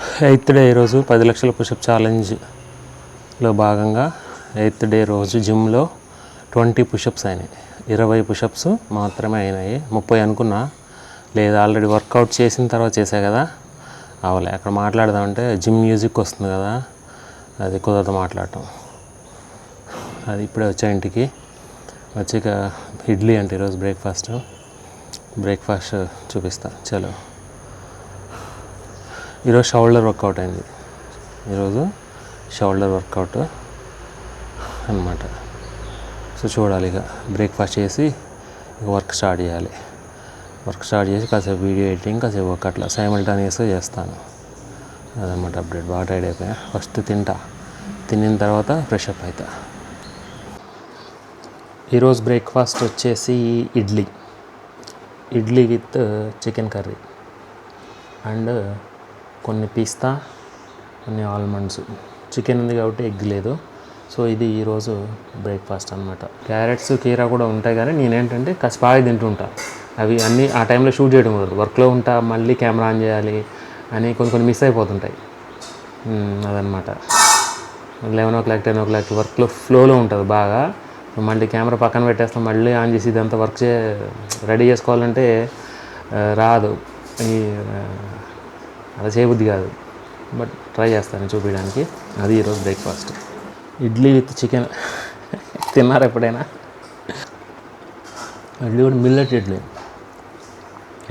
Eighth day ఈరోజు 10 లక్షల push up ఛాలెంజ్లో భాగంగా ఎయిత్ డే రోజు జిమ్లో 20 పుషప్స్ అయినాయి. 20 పుషప్స్ మాత్రమే అయినాయి. 30 అనుకున్నా, లేదా ఆల్రెడీ వర్కౌట్ చేసిన తర్వాత చేసా కదా, అవలే. అక్కడ మాట్లాడదామంటే జిమ్ మ్యూజిక్ వస్తుంది కదా, అది కుదరదు మాట్లాడటం. అది ఇప్పుడే వచ్చా ఇంటికి వచ్చాక ఇడ్లీ అంటే ఈరోజు బ్రేక్ఫాస్ట్ చూపిస్తా. చలో, ఈరోజు షోల్డర్ వర్కౌట్ అయింది. ఈరోజు షోల్డర్ వర్కౌట్ అన్నమాట. సో చూడాలి. ఇక బ్రేక్ఫాస్ట్ చేసి ఇక వర్క్ స్టార్ట్ చేసి కాసేపు వీడియో ఎడిటింగ్, కాసేపు వర్క్ అట్లా సైమల్టేనియస్గా చేస్తాను. అదనమాట అప్డేట్. బాగా టైడ్ అయిపోయా. ఫస్ట్ తినిన తర్వాత ఫ్రెష్ అప్ అవుతా. ఈరోజు బ్రేక్ఫాస్ట్ వచ్చేసి idli with chicken curry and కొన్ని పిస్తా, కొన్ని ఆల్మండ్స్. చికెన్ ఉంది కాబట్టి ఎగ్ లేదు. సో ఇది ఈరోజు బ్రేక్ఫాస్ట్ అనమాట. క్యారెట్స్, కీరా కూడా ఉంటాయి, కానీ నేనేంటంటే కసిపాగి తింటుంటా. అవి అన్నీ ఆ టైంలో షూట్ చేయడం కుదరదు, వర్క్లో ఉంటా, మళ్ళీ కెమెరా ఆన్ చేయాలి అని కొన్ని మిస్ అయిపోతుంటాయి. అదనమాట. 11 o'clock 10 o'clock వర్క్లో ఫ్లోలో ఉంటుంది బాగా. మళ్ళీ కెమెరా పక్కన పెట్టేస్తాం, మళ్ళీ ఆన్ చేసి ఇదంతా వర్క్ రెడీ చేసుకోవాలంటే రాదు. అలా చేయబుద్ధి కాదు, బట్ ట్రై చేస్తాను చూపించడానికి. అది ఈరోజు బ్రేక్ఫాస్ట్. Idli with chicken. తిన్నారు ఎప్పుడైనా? ఇడ్లీ కూడా మిల్లెట్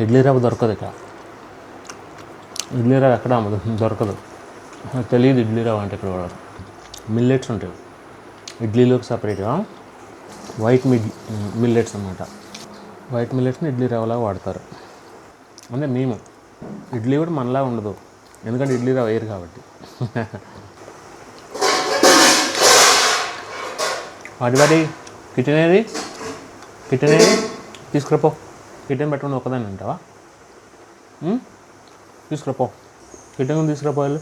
ఇడ్లీ రవ్వ దొరకదు ఇక్కడ. ఇడ్లీ రవ్వ ఎక్కడ దొరకదు, తెలియదు ఇడ్లీ రవ్వ అంటే. ఇక్కడ కూడా మిల్లెట్స్ ఉంటాయి ఇడ్లీలోకి సపరేట్గా. వైట్ మిల్లెట్స్ అన్నమాట. వైట్ మిల్లెట్స్ని ఇడ్లీ రవ్వలాగా వాడతారు. అంటే మేము ఇడ్లీ కూడా మనలా ఉండదు, ఎందుకంటే ఇడ్లీ రవ్వ వేయరు కాబట్టి. వాటి కిచెన్ ఏది తీసుకురాపో. కిచెన్ పెట్టుకుని ఒకదాన్ని అంటావా? తీసుకురాపో, కిచెన్ తీసుకురాపోవాలి.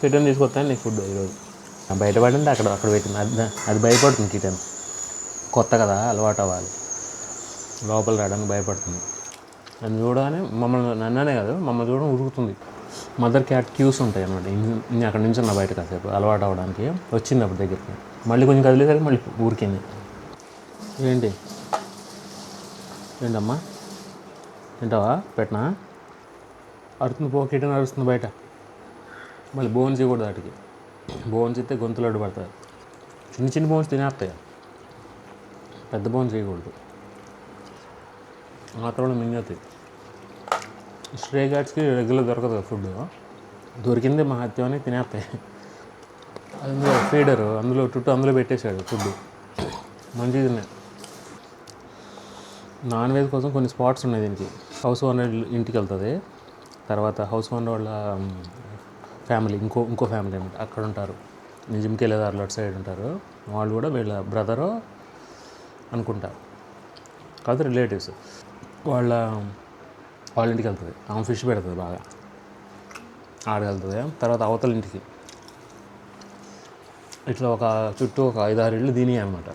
కిచెన్ తీసుకొస్తాను నీకు ఫుడ్. ఈరోజు బయటపడింది, అక్కడ పెట్టింది. అది భయపడుతుంది. కిచెన్ కొత్త కదా, అలవాటు అవ్వాలి. లోపల రావడానికి భయపడుతుంది. నన్ను చూడగానే నన్ననే కాదు, మమ్మల్ని చూడడం ఉరుకుతుంది. మదర్ క్యాట్ క్యూస్ ఉంటాయి అన్నమాట. నేను అక్కడ నుంచి ఉన్న బయట కాసేపు అలవాటు అవ్వడానికి వచ్చింది. అప్పుడు దగ్గరికి మళ్ళీ కొంచెం కదిలేసరికి మళ్ళీ ఊరికింది. ఏంటమ్మా తింటావా? పెట్టినా అరుతుంది. కిటన్ అరుస్తుంది బయట. మళ్ళీ బోన్స్ ఇవ్వకూడదు వాటికి. బోన్స్ ఇస్తే గొంతులు అడ్డుపడతాయి. చిన్న బోన్స్ తినేస్తాయి, పెద్ద బోన్స్ చేయకూడదు. మాత్రం మింగతాయి. స్ట్రే క్యాట్స్కి రెగ్యులర్ దొరకదు ఫుడ్. దొరికింది మహత్యం అని తినేస్తాయి. అందులో ఫీడరు అందులో పెట్టేశాడు ఫుడ్. మంచిది తిన్నాయి. నాన్ వెజ్ కోసం కొన్ని స్పాట్స్ ఉన్నాయి దీనికి. హౌస్ ఓనర్ ఇంటికి వెళ్తుంది, తర్వాత హౌస్ ఓనర్ వాళ్ళ ఫ్యామిలీ ఇంకో ఫ్యామిలీ అనమాట, అక్కడ ఉంటారు. జిమ్కి వెళ్ళేదారులు అటు సైడ్ ఉంటారు. వాళ్ళు కూడా వీళ్ళ బ్రదరు అనుకుంటారు, కాదు రిలేటివ్స్. వాళ్ళ ఇంటికి వెళ్తుంది. ఆమె ఫిష్ పెడుతుంది బాగా, ఆడికి వెళ్తుంది. తర్వాత అవతల ఇంటికి ఇట్లా చుట్టూ ఒక 5-6 ఇళ్ళు దీని అనమాట.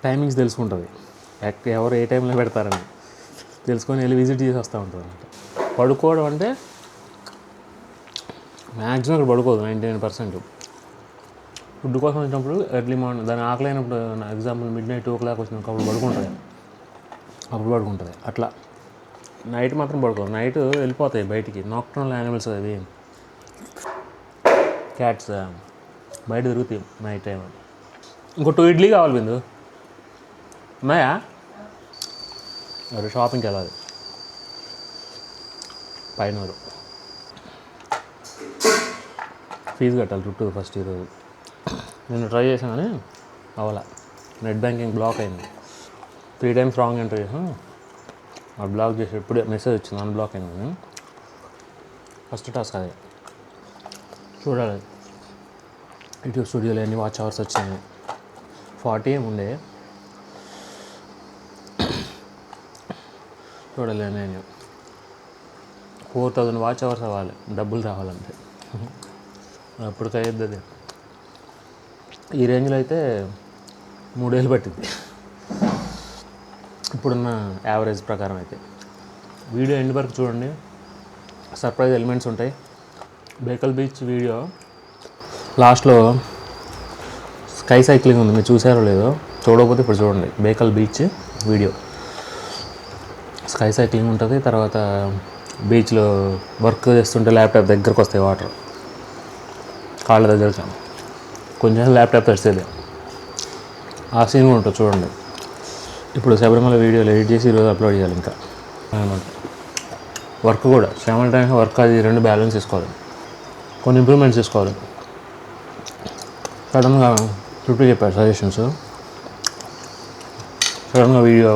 టైమింగ్స్ తెలుసుకుంటుంది, ఎవరు ఏ టైంలో పెడతారని తెలుసుకొని వెళ్ళి విజిట్ చేసి వస్తూ ఉంటుంది అనమాట. పడుకోవడం అంటే మ్యాక్సిమం ఇక్కడ పడుకోదు. 99% ఫుడ్ కోసం వచ్చినప్పుడు ఎర్లీ మార్నింగ్ దాని ఆకలి అయినప్పుడు, ఎగ్జాంపుల్ midnight 2 o'clock వచ్చినప్పుడు అప్పుడు పడుకుంటుంది. అట్లా నైట్ మాత్రం పడుకోదు. నైట్ వెళ్ళిపోతాయి బయటికి. నాక్టర్నల్ యానిమల్స్ అవి, క్యాట్స్ బయట తిరుగుతాయి నైట్ టైం. ఇంకో 2 ఇడ్లీ కావాలి బిందు. ఉన్నాయా? షాపింగ్కి వెళ్ళాలి పైన. ఫీజు కట్టాలి చుట్టూ ఫస్ట్. ఈరోజు నేను ట్రై చేశాను కానీ అవ్వాల. నెట్ బ్యాంకింగ్ బ్లాక్ అయింది. 3 times రాంగ్ ఎంటర్ చేసాను. అది బ్లాక్ చేసి ఇప్పుడే మెసేజ్ వచ్చింది అన్బ్లాక్ అయిందని. ఫస్ట్ టాస్క్ అదే. చూడాలి యూట్యూబ్ స్టూడియోలో ఎన్ని వాచ్ అవర్స్ వచ్చినాయి. 40 ఉండే. చూడాలి. నేను 4000 వాచ్ అవర్స్ అవ్వాలి డబ్బులు రావాలంటే. అప్పుడు అయ్యద్ది అది. ఈ రేంజ్లో అయితే 3 ఏళ్ళు పట్టింది ఇప్పుడున్న యావరేజ్ ప్రకారం అయితే. వీడియో ఎండ్ వరకు చూడండి, సర్ప్రైజ్ ఎలిమెంట్స్ ఉంటాయి. బేకల్ బీచ్ వీడియో లాస్ట్లో స్కై సైక్లింగ్ ఉంది, మీరు చూసారో లేదో, చూడకపోతే ఇప్పుడు చూడండి. Bekal beach video sky cycling ఉంటుంది. తర్వాత బీచ్లో వర్క్ చేస్తుంటే ల్యాప్టాప్ దగ్గరకు వస్తాయి, వాటర్ కాళ్ళ దగ్గర కొంచెం ల్యాప్టాప్ తెరిచేది, ఆ సీన్ కూడా ఉంటుంది చూడండి. ఇప్పుడు శబరిమల వీడియోలు ఎడిట్ చేసి ఈరోజు అప్లోడ్ చేయాలి. ఇంకా వర్క్ కూడా సైమల్టేనియస్గా వర్క్ అది రెండు బ్యాలెన్స్ చేసుకోవాలి, కొన్ని ఇంప్రూవ్మెంట్స్ చేసుకోవాలి. సడన్గా చుట్టూ చెప్పారు సజెషన్స్, సడన్గా వీడియో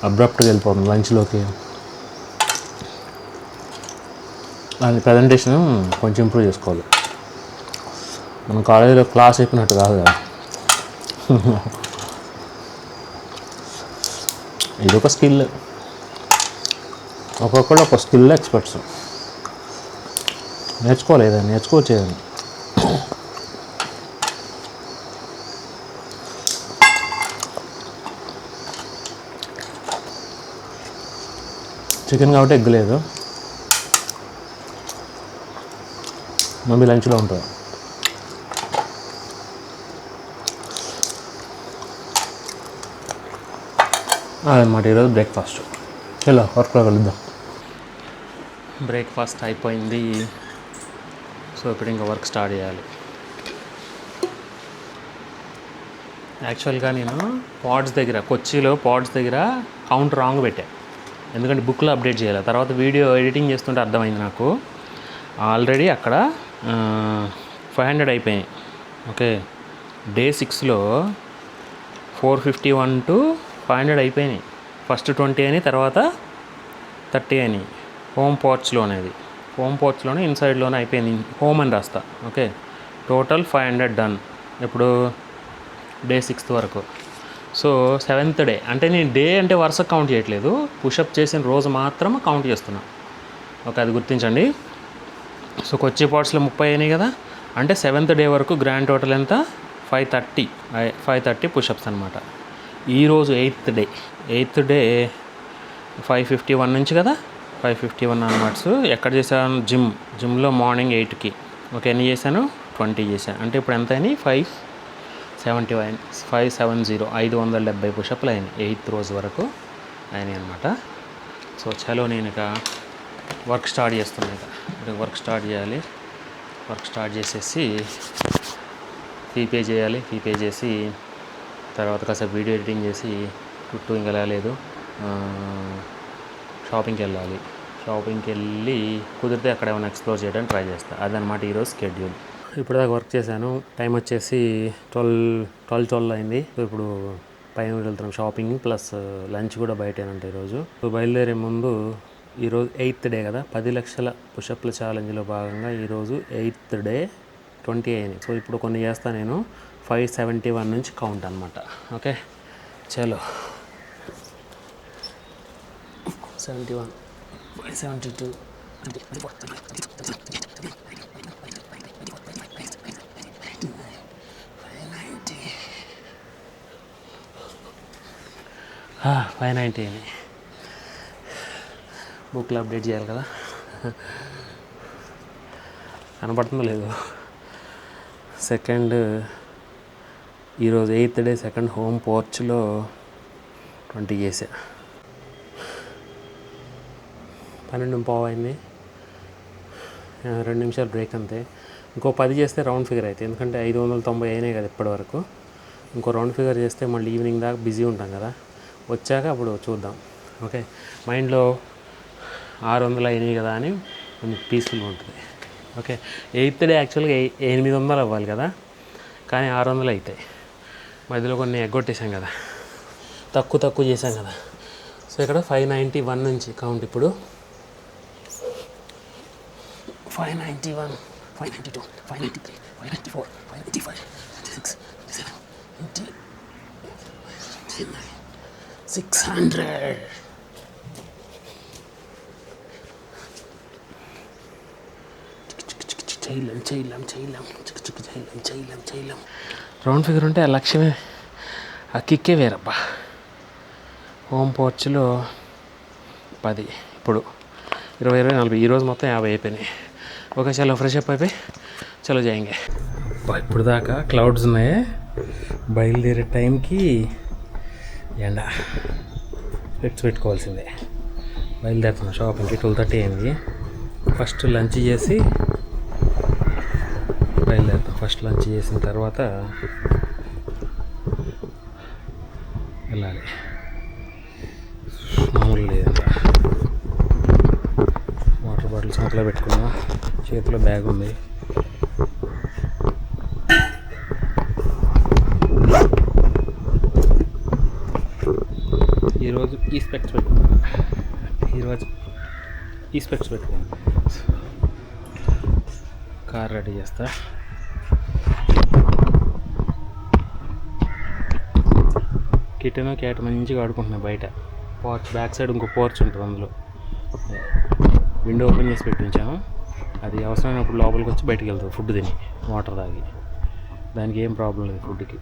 అబ్రప్ట్గా వెళ్ళిపోతుంది లంచ్లోకి. అది ప్రజెంటేషన్ కొంచెం ఇంప్రూవ్ చేసుకోవాలి. మనం కాలేజీలో క్లాస్ చెప్పినట్టు కాదు కదా, ఇదొక స్కిల్. ఒక్కొక్కళ్ళు ఒక స్కిల్ ఎక్స్పర్ట్స్. నేర్చుకోలేదా, నేర్చుకోవచ్చేదని. చికెన్ కాబట్టి ఎగ్ లేదు, మమ్మీ లంచ్లో ఉంటుంది. అదనమాట ఈరోజు బ్రేక్ఫాస్ట్. ఇలా వర్క్లో కలుద్దాం. బ్రేక్ఫాస్ట్ అయిపోయింది. సో ఇప్పుడు ఇంకా వర్క్ స్టార్ట్ చేయాలి. యాక్చువల్గా నేను పాడ్స్ దగ్గర, కొచ్చిలో పాడ్స్ దగ్గర కౌంట్ రాంగ్ పెట్టాను, ఎందుకంటే బుక్లో అప్డేట్ చేయాలి. తర్వాత వీడియో ఎడిటింగ్ చేస్తుంటే అర్థమైంది నాకు, ఆల్రెడీ అక్కడ 500 అయిపోయాయి. ఓకే, డే 6లో 451 to 500 అయిపోయినాయి. ఫస్ట్ 20 అని, తర్వాత 30 అని. హోమ్ పోర్చ్లో అనేది, హోమ్ పోర్చ్లోనే ఇన్సైడ్లోనే అయిపోయింది. హోమ్ అని రాస్తా. Okay, total 500 done. ఇప్పుడు డే 6th వరకు. సో 7th డే అంటే నేను డే అంటే వరుస కౌంట్ చేయట్లేదు, పుషప్ చేసిన రోజు మాత్రం కౌంట్ చేస్తున్నా. ఓకే, అది గుర్తించండి. సో కొచ్చి పాట్స్లో 30 అయినాయి కదా, అంటే 7th డే వరకు గ్రాండ్ టోటల్ ఎంత? 530 పుషప్స్ అనమాట. ఈరోజు 8th డే 551 నుంచి కదా, 551 అనమాట. ఎక్కడ చేశాను? జిమ్లో మార్నింగ్ 8కి. ఓకే, ఎన్ని చేశాను? 20 చేశాను. అంటే ఇప్పుడు ఎంత అయినాయి? 570 570 పుషప్లు అయినాయి 8th రోజు వరకు అయినాయి అనమాట. సో చలో నేను ఇక వర్క్ స్టార్ట్ చేస్తున్నాను. ఇక వర్క్ స్టార్ట్ చేయాలి. వర్క్ స్టార్ట్ చేసేసి ఫీ పే చేయాలి. ఫీ పే చేసి తర్వాత కాసేపు వీడియో ఎడిటింగ్ చేసి చుట్టూ ఇంకా లేదు, షాపింగ్కి వెళ్ళాలి. షాపింగ్కి వెళ్ళి కుదిరితే అక్కడ ఏమైనా ఎక్స్ప్లోర్ చేయడానికి ట్రై చేస్తాను. అదనమాట ఈరోజు షెడ్యూల్. ఇప్పుడు దాకా వర్క్ చేశాను. టైం వచ్చేసి 12 అయింది. ఇప్పుడు పైన వెళ్తున్నాం షాపింగ్ ప్లస్ లంచ్ కూడా బయటేనంట ఈరోజు. బయలుదేరే ముందు ఈరోజు 8th డే కదా, 10 లక్షల పుషప్ల ఛాలెంజ్లో భాగంగా ఈరోజు 8th డే 20 అయినాయి. సో ఇప్పుడు కొన్ని చేస్తాను నేను. 571 నుంచి కౌంట్ అనమాట. ఓకే, చలో 71 572 590 అని బుక్లో అప్డేట్ చేయాలి కదా, కనపడుతుందో లేదు. సెకండ్ ఈరోజు 8th డే సెకండ్ హోమ్ పోర్చ్లో 20 చేసా. 12:15 అయింది. 2 నిమిషాలు బ్రేక్ అంతే. ఇంకో 10 చేస్తే రౌండ్ ఫిగర్ అవుతాయి, ఎందుకంటే 590 అయినాయి కదా ఇప్పటి వరకు. ఇంకో రౌండ్ ఫిగర్ చేస్తే మళ్ళీ ఈవినింగ్ దాకా బిజీ ఉంటాం కదా, వచ్చాక అప్పుడు చూద్దాం. ఓకే, మైండ్లో 600 అయినాయి కదా అని కొంచెం పీస్ఫుల్గా ఉంటుంది. ఓకే, 8th డే యాక్చువల్గా 800 అవ్వాలి కదా, కానీ 600 అవుతాయి. మధ్యలో కొన్ని ఎగ్గొట్టేసాం కదా, తక్కువ చేసాం కదా. సో ఇక్కడ 591 నుంచి కౌంట్. ఇప్పుడు 591 592 593 594 595 96 97 600. చేయలేం. రౌండ్ ఫిగర్ ఉంటే ఆ లక్ష్యమే, ఆ కిక్కే వేరబ్బా. హోమ్ పోర్చ్లో 10. ఇప్పుడు 20 ఈరోజు మొత్తం 50 అయిపోయినాయి. ఓకే, చలో ఫ్రెష్ అప్ అయిపోయి చలో జాయింగే. ఇప్పుడు దాకా క్లౌడ్స్ ఉన్నాయి, బయలుదేరే టైంకి ఎండ. స్పెక్ట్స్ పెట్టుకోవాల్సిందే. బయలుదేరుతున్నాం షాపింగ్కి. 12:30 అయింది. ఫస్ట్ లంచ్ చేసి బయలుదేరుతాం. ఫస్ట్ లంచ్ చేసిన తర్వాత వెళ్ళాలి. మామూలు లేదంట. వాటర్ బాటిల్ సంతలో పెట్టుకున్నాం. చేతిలో బ్యాగ్ ఉంది. ఈరోజు ఈ స్పెక్ట్స్ పెట్టుకున్నాను. కార్ రెడీ చేస్తా. కిటెన్ క్యాట్ మంచిగా ఆడుకుంటున్నాయి బయట. పోర్చ్ బ్యాక్ సైడ్ ఇంకో పోర్చ్ ఉంటుంది, అందులో విండో ఓపెన్ చేసి పెట్టించాము. అది అవసరమైనప్పుడు లోపలికి వచ్చి బయటికి వెళ్తుంది ఫుడ్ తిని, వాటర్ తాగి. దానికి ఏం ప్రాబ్లం లేదు ఫుడ్కి.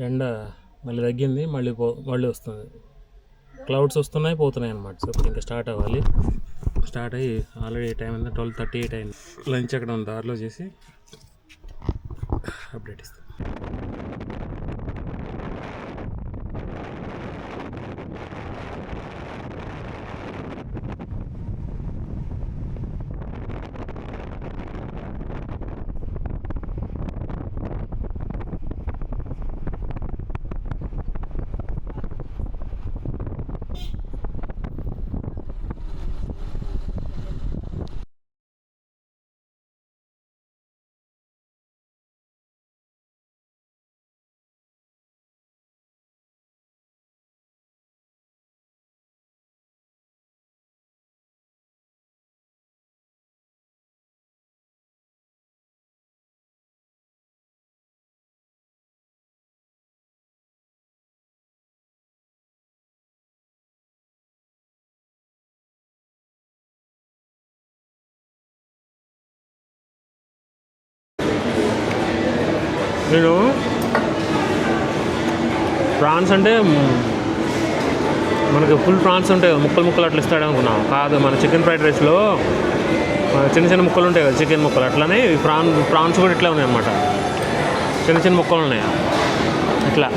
ఎండ మళ్ళీ తగ్గింది, మళ్ళీ వస్తుంది. క్లౌడ్స్ వస్తున్నాయి పోతున్నాయి అన్నమాట. సో ఇప్పుడు ఇంకా స్టార్ట్ అవ్వాలి. స్టార్ట్ అయ్యి ఆల్రెడీ టైం అంతా 12:38 అయింది. లంచ్ అక్కడ ఉంది, దారిలో చేసి అప్డేట్ ఇస్తాను. నేను ప్రాన్స్ అంటే మనకి ఫుల్ ప్రాన్స్ ఉంటాయి కదా, ముక్కలు అట్లా ఇస్తాడు అనుకున్నాం. కాదు, మన చికెన్ ఫ్రైడ్ రైస్లో చిన్న చిన్న ముక్కలు ఉంటాయి కదా, చికెన్ ముక్కలు. అట్లానే ప్రాన్స్ కూడా ఇట్లా ఉన్నాయి అన్నమాట. చిన్న ముక్కలు ఉన్నాయి ఇట్లా.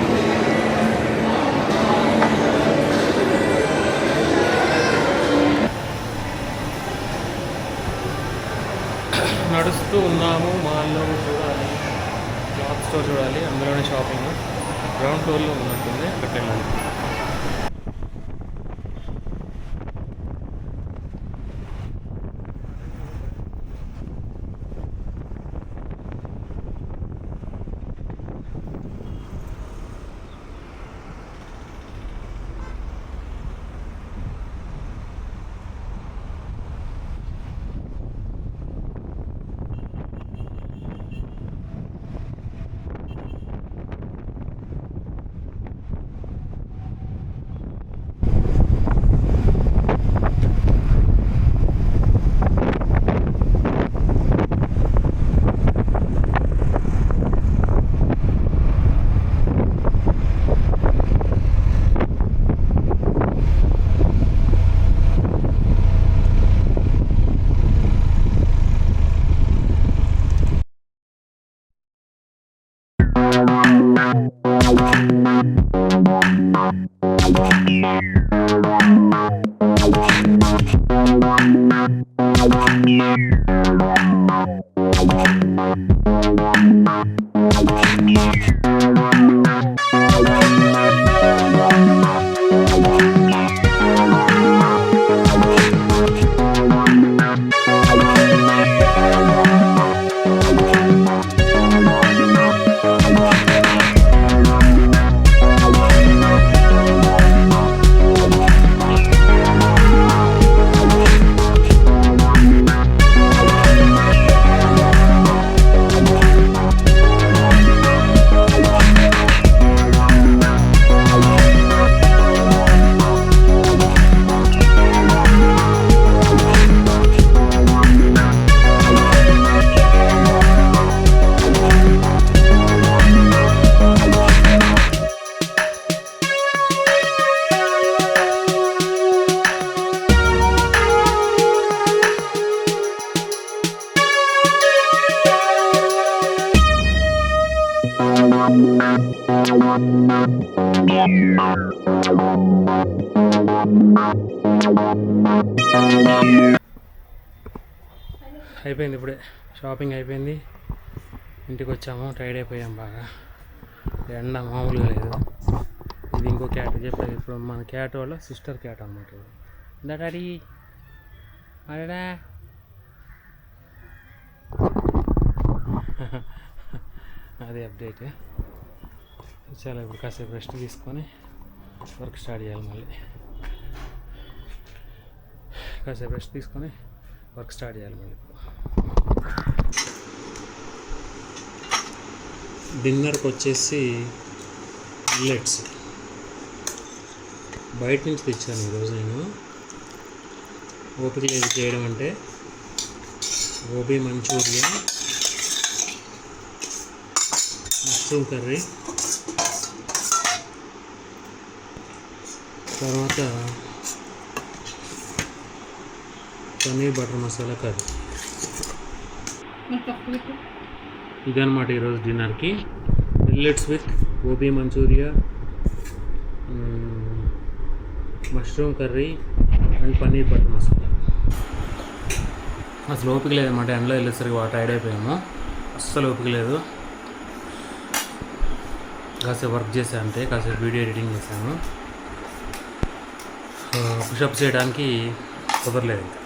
నడుస్తూ ఉన్నాము. మాల్లో చూడాలి, క్లాత్ స్టోర్ చూడాలి, అందులోనే షాపింగ్. గ్రౌండ్ ఫ్లోర్లో ఉన్నట్టుంది, అక్కడికి వెళ్ళాలి. అయిపోయింది ఇప్పుడే షాపింగ్ అయిపోయింది, ఇంటికి వచ్చాము, టైర్డ్ అయిపోయాం బాగా, ఎండ మామూలుగా లేదు. ఇది ఇంకో క్యాట్ చెప్పాను, ఇప్పుడు మన క్యాట్ వాళ్ళ సిస్టర్ క్యాట్ అనమాట. డాడీ అడా అదే అప్డేట్. చాలా ఇప్పుడు కాసేపు రెస్ట్ తీసుకొని వర్క్ స్టార్ట్ చేయాలి. మళ్ళీ కాసేపు రెస్ట్ తీసుకొని వర్క్ స్టార్ట్ చేయాలి. మళ్ళీ డిన్నర్కి వచ్చేసి మిల్లెట్స్ బయట నుంచి తెచ్చాను ఈరోజు. నేను ఓపిక లేదు చేయడం అంటే. గోబీ మంచూరియా, మష్రూమ్ కర్రీ, తర్వాత పన్నీర్ బటర్ మసాలా కర్రీ. ఇదన్నమాట ఈరోజు డిన్నర్కి. Millets with gobi manchurian, mushroom curry and paneer butter masala. అసలు ఓపిక లేదన్నమాట, ఎండలో వెళ్ళేసరికి బాగా టైర్డ్ అయిపోయాము, అస్సలు ఓపిక లేదు. కాసేపు వర్క్ చేసా అంతే, కాసేపు వీడియో ఎడిటింగ్ చేశాను. పుషప్ చేయడానికి కుదరలేదు ఇంకా.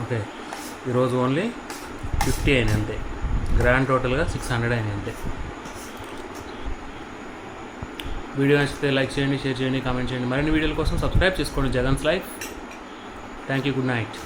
ఓకే, ఈరోజు ఓన్లీ 50 అయినాయి అంతే, గ్రాండ్ టోటల్గా 600 అయినాయి అంతే. వీడియో నచ్చితే లైక్ చేయండి, షేర్ చేయండి, కామెంట్ చేయండి. మరిన్ని వీడియోల కోసం సబ్స్క్రైబ్ చేసుకోండి. Jagan's life. Thank you, good night.